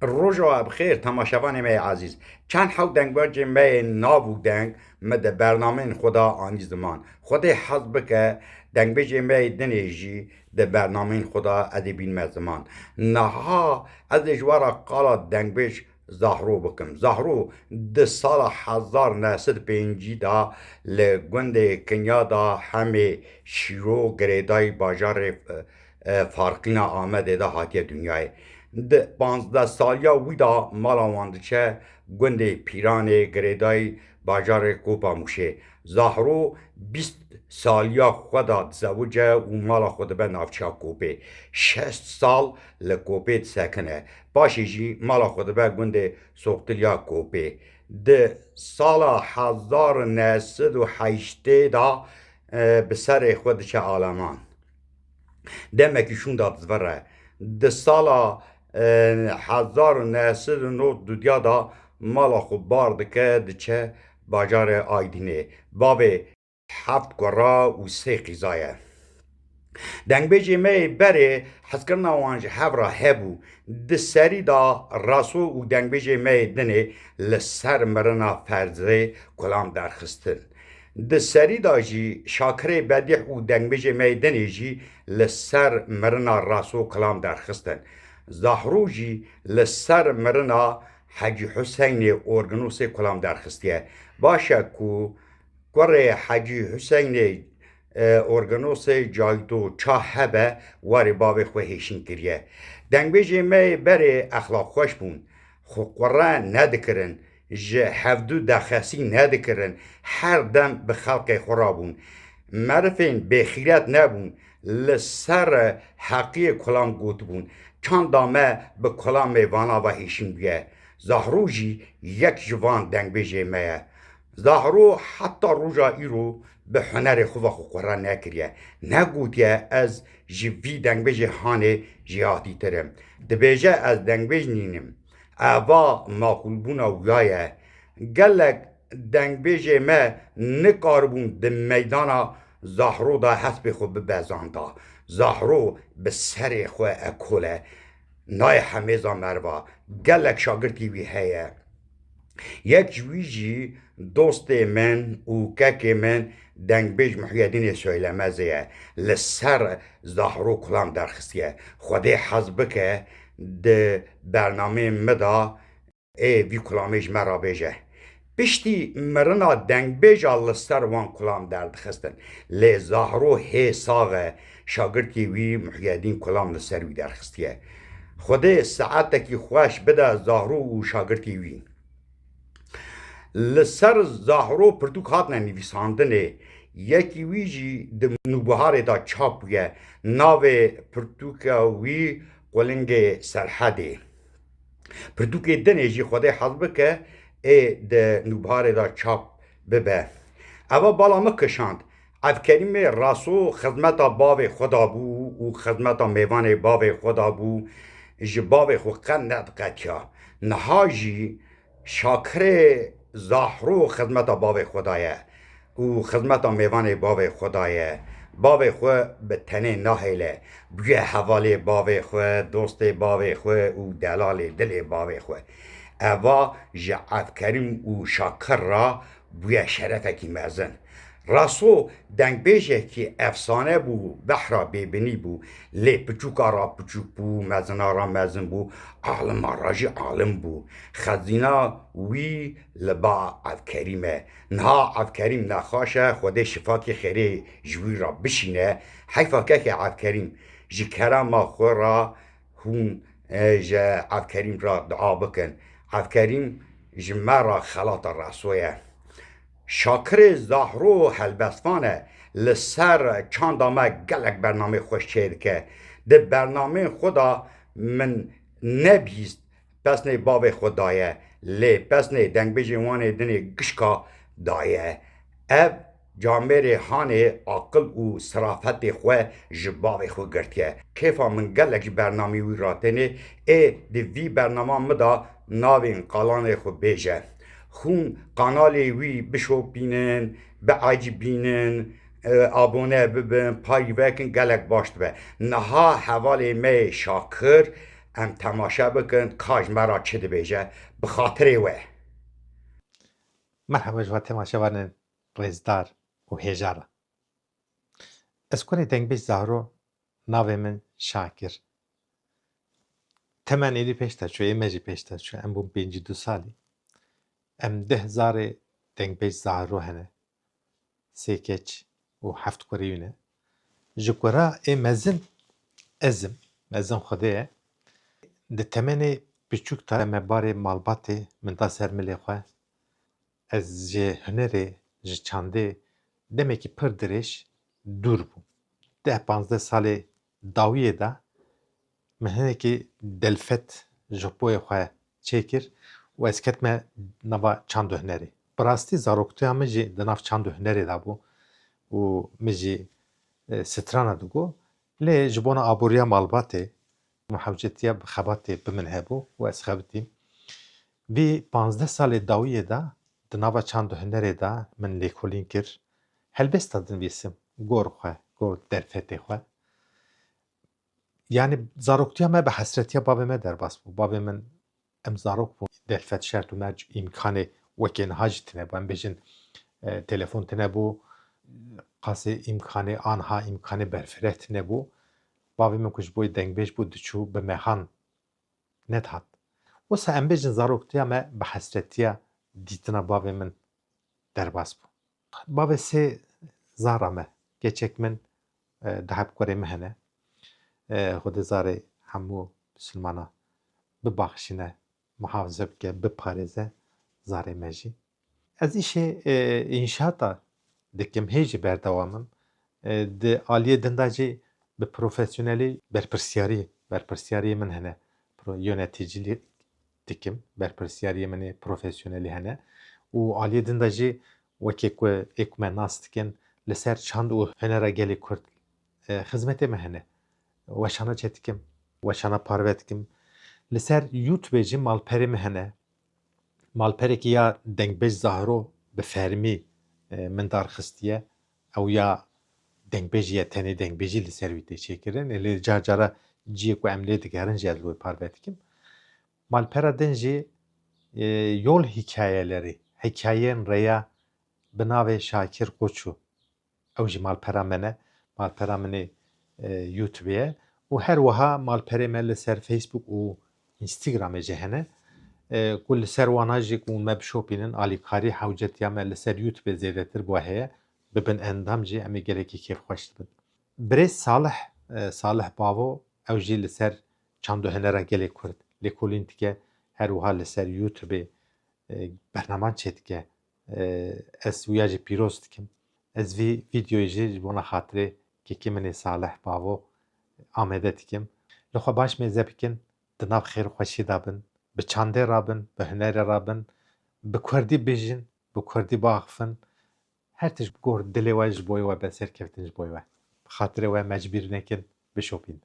روژا بخیر تماشاوان می عزیز چند حو دنگ برج می نابو دنگ مد برنامه خدا آنی زمان خدا حظ بکه دنگ برج می دنیجی ده برنامه خدا ادبین می زمان نها از جوارا قالا دنگ برج زهرو بکم زهرو ده سال 1905 دا لگوند کنیا دا همه شیرو گریدای باجار فارقینا آمده دا هاتی دنیای ده 15 سالیا ویدا مالا واندچه گنده پیران گریدای باجار کوپا موشه زهرو 20 سالیا خدا تزوجه و مالا خود به نافچا کوپه 6 سال لکوپه سکنه باشی جی مالا خود به گنده سوختلیا کوپه ده سال 1908 دا به سر خودش آلمان دمکی شون داد زوره ده سال 1909 دودیا دا مالا خو بار دکه دچه باجار آیدینه بابه 7 گرا و 3 قیزایه دنگ بیجی می بره حسکرنا وانج هفرا هبو ده سری دا راسو و دنگ بیجی می دنه لسر مرنا فرزه کلام درخستن ده سری دا جی شاکره بدیح و دنگ بیجی می دنه جی لسر مرنا راسو کلام درخستن زهرو جی لسر مرنا حجی حسین ارگنوس کلام درخستیه باشه کو گره حجی حسین ارگانوس جایدو چا هبه واری باب خو هیشین کریه دنگ بیجی می بره اخلاق خوش بون خو قرآن ندکرن جه هفدو دخسی ندکرن هر دم به خلق خورابون معرفین بخیرت نبون لسر حقی کلام گوت بون چند دامه به کلام وانا و هیشین بیه زهرو جی یک جوان دنگ بیجی میه زهرو حتی روژا ایرو به هنر خو و خو قرآن نکریه نگوتیه از جوی دنگ بیجی هانه جهاتی ترم دبیجه از دنگ بیج نینم اوا ماقول بونا ویایه گلک دنگ بیجی ما نکاربون ده میدانا زهرو دا حسب خو ببزان دا زهرو به سر خو اکوله نای همیزا مروا گلک شاگرتی وی هیه یک جویجی دوست من و کک من دنگ بیج محیدین سویلمزه لسر زهرو کلام درخستیه خوده حزب که ده برنامه مدا وی کلامیج مرا بیجه پشتی مرنا دنگ بیج لسر وان کلام درخستن لی زهرو هی ساغه شاگردی وی محیدین کلام لسر وی درخستیه خوده ساعتکی خوش بده زهرو و شاگردی وی لسر زهرو پرتوک هاتنه نویساندنه یکی ویجی ده نوبهار دا چاپویه ناو پرتوک وی قلنگ سرحده پرتوک دنه جی خوده حضبه که ده نوبهار دا چاپ ببه اما بالا مکشاند از کریم راسو خدمت باب خدا بو و خدمت میوان باب خدا بو جباب خو قند قتیا نهاجی شاکر زهرو خدمت باب خدایه و خدمت میوان باب خدایه باب خو به تنه نهیله بوی حواله باب خو دوست باب خو و دلال دل باب خو اوا جعب کریم و شاکر را بوی شرفکی مزن راسو دنگ بیجه که افسانه بو بحرا ببینی بو لی پچوکا را پچوک بو مزنا را مزن بو عالم راجی عالم بو خزینا وی لبا عبکریمه نها عبکریم نخواشه خوده شفا که خیره جوی را بشینه حیفا که عبکریم جی کرم خور را هون جا عبکریم را دعا بکن عبکریم جی مرا خلاط راسویه شاکر زهرو هلبسفانه لسر چاندامه گلک برنامه خوش چید که ده برنامه خدا من نبیست پس نه باب خدایه لی پس نه دنگ بجوانه دنه گشکا دایه اب جامعه هانه عقل و صرافت خواه جباب خو گرتیه کیفا من گلک برنامه وی راتنه ده وی برنامه مدا ناوین قالان خو بیجه خون قنالی وی بشو بینن به عجب بینن abone ببن پای وکن گلک باشت به نها حوالی می شاکر ام تماشا بکن کاج مرا چه دبیجه بخاطر وی. مرحبا جوا تماشاوان رزدار و هێژارە. ئەسکۆنی دەنگبێژ زاهرۆ ناوێ من شاکر. تەمەنێری پێشتا چوە ئێمەژی پێشتا چوە ئەم بووم 52 ساڵی. ئەم 10 زارێ دەنگبێژ زاهرۆ هەنە سێ کەچ و هەفت کوڕیونە. ji gora ê mezin ezim mezin xwedê di temenê biçûk ta me barê malbatê min da ser milê xwe. Ez ji hunerê ji çandê demekî pir dirêj dûr bûm. 10-15 salê dawiyê de min hinekî delfet ji poyê xwe çêkir û ez ketime nava çand û hunerê. Bi rastî zaroktiya min jî di nav çand û hunerê de bû û min jî strana digot lê ji bona aboriya malbatê muhewcetiya bi xebatê bi min hebû û ez xebitîm. Vî 15 salê dawiyê de di nava çand û hunerê de min lêkolîn kir. Helbesta dinivîsim gor xwe, gor derfetê xwe. Yani zaroktiya me bi hesretiya bavê me derbas bû. Bavê min em zarok bûn derfet şert û merc îmkanê wekê niha jî tune bû. Em bêjin telefon tune bû, qasê îmkanê anha îmkanê berfireh tune bû. Bavê min ku ji bo dengbêj bû diçû bi mehan nedihat. Wisa em bêjin zaroktiya me bi hesretiya dîtina bavê min derbas bû. Bavê sê zara me geçek min di hevkorê me hene. Xwedê zarê hemû misilmana bibexşîne, mihafeze bike, biparêze zarê me jî. Ez îşê înşata dikim hê jî berdewamim. Di aliyê dinda jî bi profesyonelî berpirsyariyê min hene. Yöneticilik dikim, berpirsyariyê min ê profesyonelî hene. û aliyê dinda jî wekê ku ê ku me nas dikin li ser çand û hunera gelê Kurd xizmetê me hene. Weşana çê dikim, weşana parve dikim. Li ser YouTubeê jî malperê me hene. Malperekî ya dengbêj Zahro bi fermî min darxistiye ew ya dengbêjî ye tenê dengbêjî li ser wî tê çêkirin. Lê car cara ciyê ku em lê digerin jî ez li wê parve dikim. Malpera din jî yol hikayelerî, hikayeyên rêya bi navê Şakir Koçû. Ew jî malpera me ne. Malpera min ê YouTubeê ye û her wiha malperê me li ser Facebook û Instagramê jî hene. Ku li ser wana jî ku me bişopînin alîkarî hewcetiya me li ser YouTubeê zêdetir bû heye bibin endam jî em ê gelekî kêfxweş dibin. Birêz Salih Bavo ew jî li ser çand û hunera gelê Kurd lêkolîn dike her wiha li ser YouTubeê bernaman çê dike. Ez wiya jî pîroz dikim. Ez vî vîdeoyê jî ji bona xatirê kêkê min ê Salih Bavo amade dikim. Li xwe baş mêze bikin, di nav xêrxweşî de bin, bi çandê rabin, bi hunerê rabin, bi Kurdî bijîn, bi Kurdî biaxivin. Her tişt gor dilê we ji bo we be serkeftin ji bo we. Bi xatirê we mecbîr nekin, bişopîn.